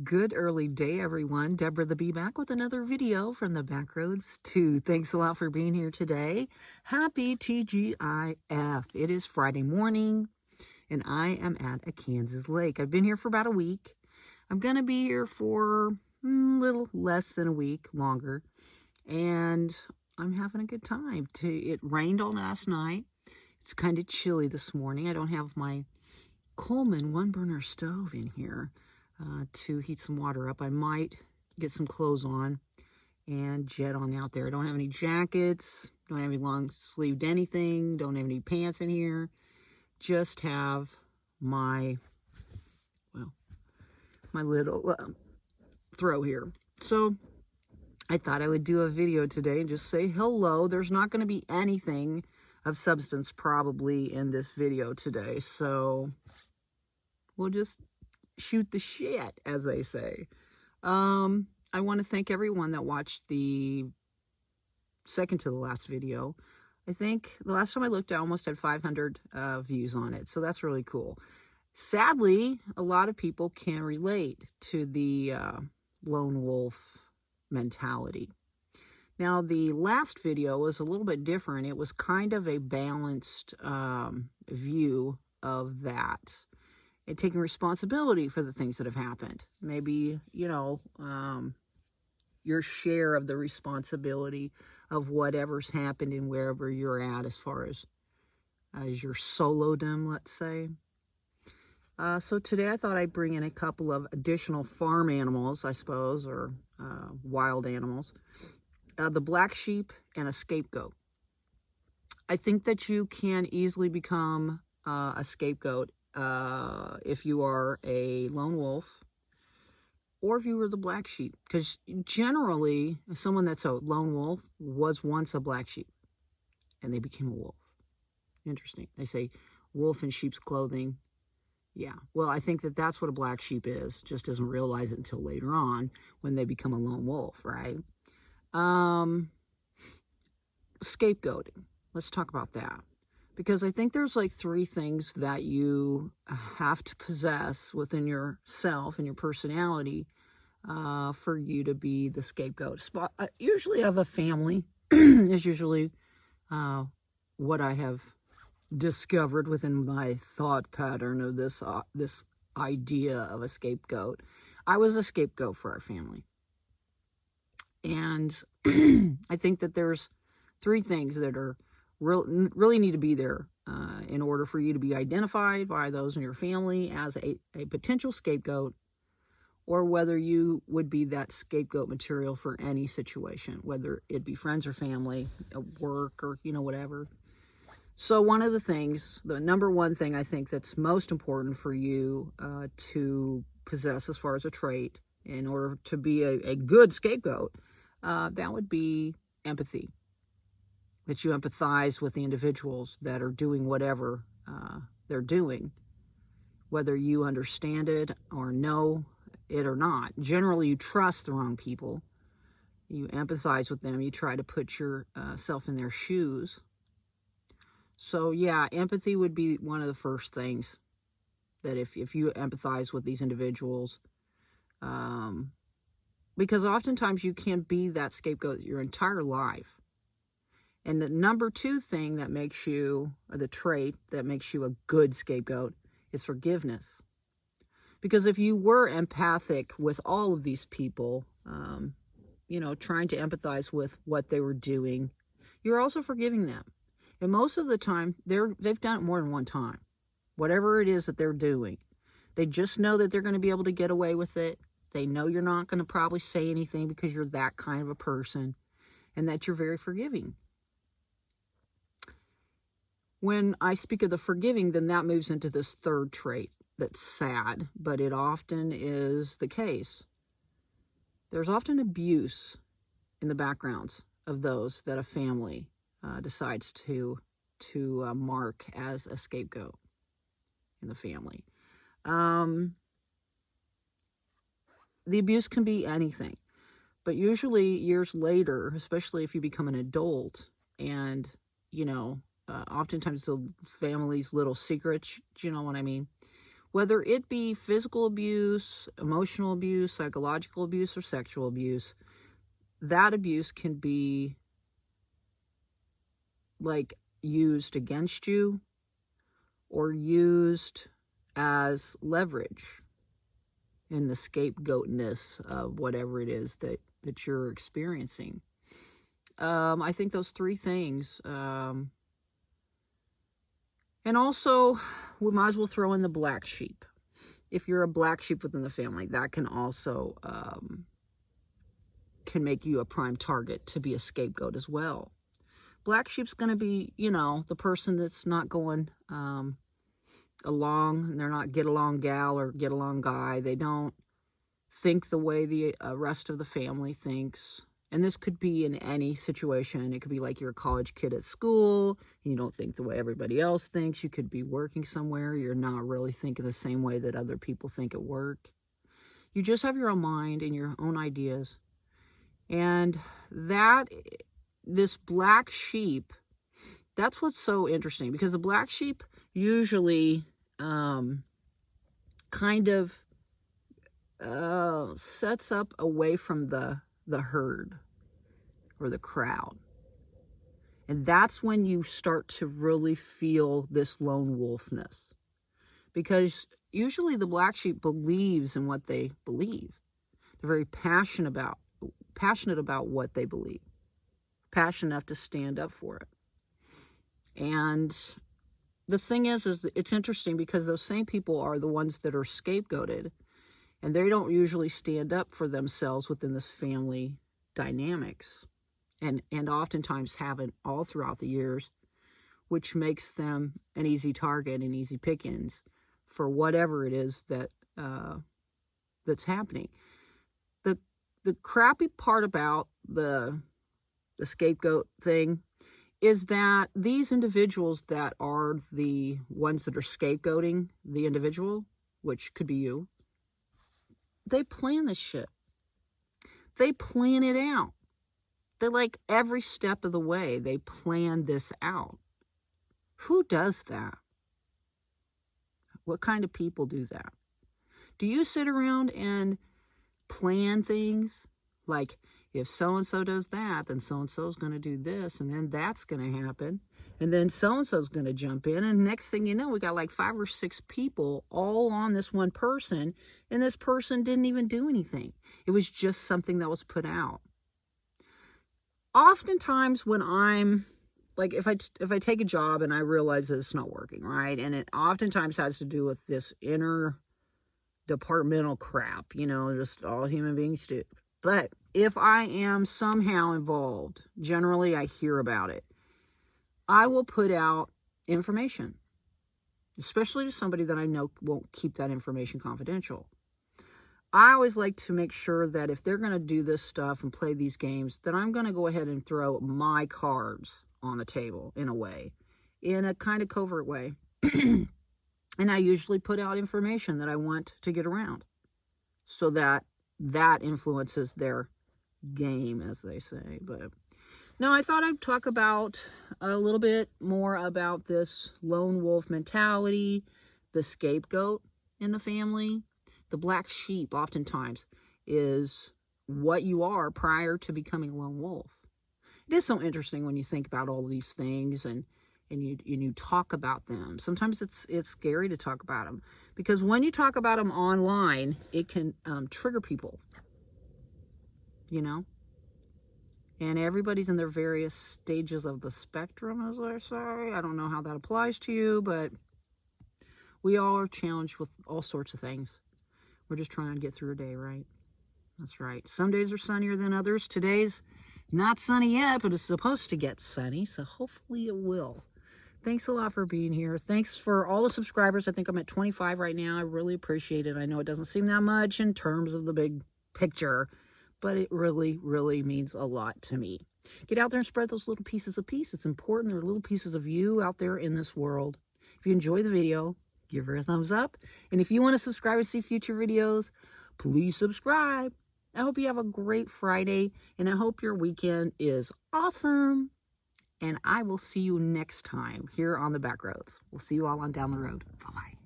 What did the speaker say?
Good early day, everyone. Deborah the Bee back with another video from the Backroads too. Thanks a lot for being here today. Happy TGIF. It is Friday morning, and I am at a Kansas lake. I've been here for about a week. I'm going to be here for a little less than a week longer, and I'm having a good time. It rained all last night. It's kind of chilly this morning. I don't have my Coleman one-burner stove in here to heat some water up. I might get some clothes on and jet on out there. I don't have any jackets, don't have any long-sleeved anything, don't have any pants in here. Just have my, well, my little throw here. So I thought I would do a video today and just say hello. There's not going to be anything of substance probably in this video today, so we'll just shoot the shit, as they say. I want to thank everyone that watched the second to the last video. I think the last time I looked, I almost had 500 views on it, so that's really cool. Sadly, a lot of people can relate to the lone wolf mentality. Now, the last video was a little bit different. It was kind of a balanced view of that. And taking responsibility for the things that have happened. Maybe, your share of the responsibility of whatever's happened and wherever you're at as far as your solodom, let's say. So today I thought I'd bring in a couple of additional farm animals, I suppose, or wild animals. The black sheep and a scapegoat. I think that you can easily become a scapegoat if you are a lone wolf or if you were the black sheep, because generally someone that's a lone wolf was once a black sheep and they became a wolf. Interesting. They say wolf in sheep's clothing. Yeah, well, I think that that's what a black sheep is, just doesn't realize it until later on when they become a lone wolf, right? Scapegoating, let's talk about that. Because I think there's like 3 things that you have to possess within yourself and your personality for you to be the scapegoat. Usually of a family is usually what I have discovered within my thought pattern of this idea of a scapegoat. I was a scapegoat for our family. And I think that there's 3 things that are really need to be there in order for you to be identified by those in your family as a potential scapegoat, or whether you would be that scapegoat material for any situation, whether it be friends or family, work, or whatever. So one of the things, the number one thing I think that's most important for you to possess as far as a trait in order to be a good scapegoat, that would be empathy. That you empathize with the individuals that are doing whatever they're doing, whether you understand it or know it or not. Generally, you trust the wrong people. You empathize with them. You try to put yourself in their shoes. So, yeah, empathy would be one of the first things that if you empathize with these individuals, because oftentimes you can't be that scapegoat your entire life. And the number 2 thing that makes you, the trait that makes you a good scapegoat, is forgiveness. Because if you were empathic with all of these people, trying to empathize with what they were doing, you're also forgiving them. And most of the time, they've done it more than one time. Whatever it is that they're doing, they just know that they're going to be able to get away with it. They know you're not going to probably say anything because you're that kind of a person, and that you're very forgiving. When I speak of the forgiving, then that moves into this 3rd trait that's sad, but it often is the case. There's often abuse in the backgrounds of those that a family decides to mark as a scapegoat in the family. The abuse can be anything, but usually years later, especially if you become an adult and, oftentimes the family's little secrets, do you know what I mean? Whether it be physical abuse, emotional abuse, psychological abuse, or sexual abuse, that abuse can be like used against you or used as leverage in the scapegoatness of whatever it is that you're experiencing. I think those three things. And also, we might as well throw in the black sheep. If you're a black sheep within the family, that can also can make you a prime target to be a scapegoat as well. Black sheep's going to be, you know, the person that's not going along. They're not get along gal or get along guy. They don't think the way the rest of the family thinks. And this could be in any situation. It could be like you're a college kid at school, and you don't think the way everybody else thinks. You could be working somewhere. You're not really thinking the same way that other people think at work. You just have your own mind and your own ideas. And this black sheep, that's what's so interesting, because the black sheep usually kind of sets up away from the herd or the crowd. And that's when you start to really feel this lone wolfness. Because usually the black sheep believes in what they believe. They're very passionate about what they believe. Passionate enough to stand up for it. And the thing is it's interesting because those same people are the ones that are scapegoated. And they don't usually stand up for themselves within this family dynamics. And oftentimes haven't all throughout the years, which makes them an easy target and easy pickings for whatever it is that that's happening. The crappy part about the scapegoat thing is that these individuals that are the ones that are scapegoating the individual, which could be you, they plan this shit. They plan it out. They like every step of the way, they plan this out. Who does that? What kind of people do that? Do you sit around and plan things? Like, if so-and-so does that, then so-and-so is going to do this, and then that's going to happen. And then so-and-so is going to jump in, and next thing you know, we got like 5 or 6 people all on this one person, and this person didn't even do anything. It was just something that was put out. Oftentimes when I'm, like, if I take a job and I realize that it's not working, right? And it oftentimes has to do with this interdepartmental crap, you know, just all human beings do. But if I am somehow involved, generally I hear about it, I will put out information, especially to somebody that I know won't keep that information confidential. I always like to make sure that if they're going to do this stuff and play these games, that I'm going to go ahead and throw my cards on the table in a way, in a kind of covert way. And I usually put out information that I want to get around so that influences their game, as they say. But no, I thought I'd talk about a little bit more about this lone wolf mentality, the scapegoat in the family. The black sheep oftentimes is what you are prior to becoming a lone wolf. It is so interesting when you think about all these things and you talk about them. Sometimes it's scary to talk about them, because when you talk about them online, it can trigger people, you know? And everybody's in their various stages of the spectrum, as I say. I don't know how that applies to you, but we all are challenged with all sorts of things. We're just trying to get through a day, right? That's right. Some days are sunnier than others. Today's not sunny yet, but it's supposed to get sunny, so hopefully it will. Thanks a lot for being here. Thanks for all the subscribers. I think I'm at 25 right now. I really appreciate it. I know it doesn't seem that much in terms of the big picture, but it really, really means a lot to me. Get out there and spread those little pieces of peace. It's important. There are little pieces of you out there in this world. If you enjoy the video, give her a thumbs up. And if you want to subscribe and see future videos, please subscribe. I hope you have a great Friday, and I hope your weekend is awesome. And I will see you next time here on the Backroads. We'll see you all on down the road. Bye-bye.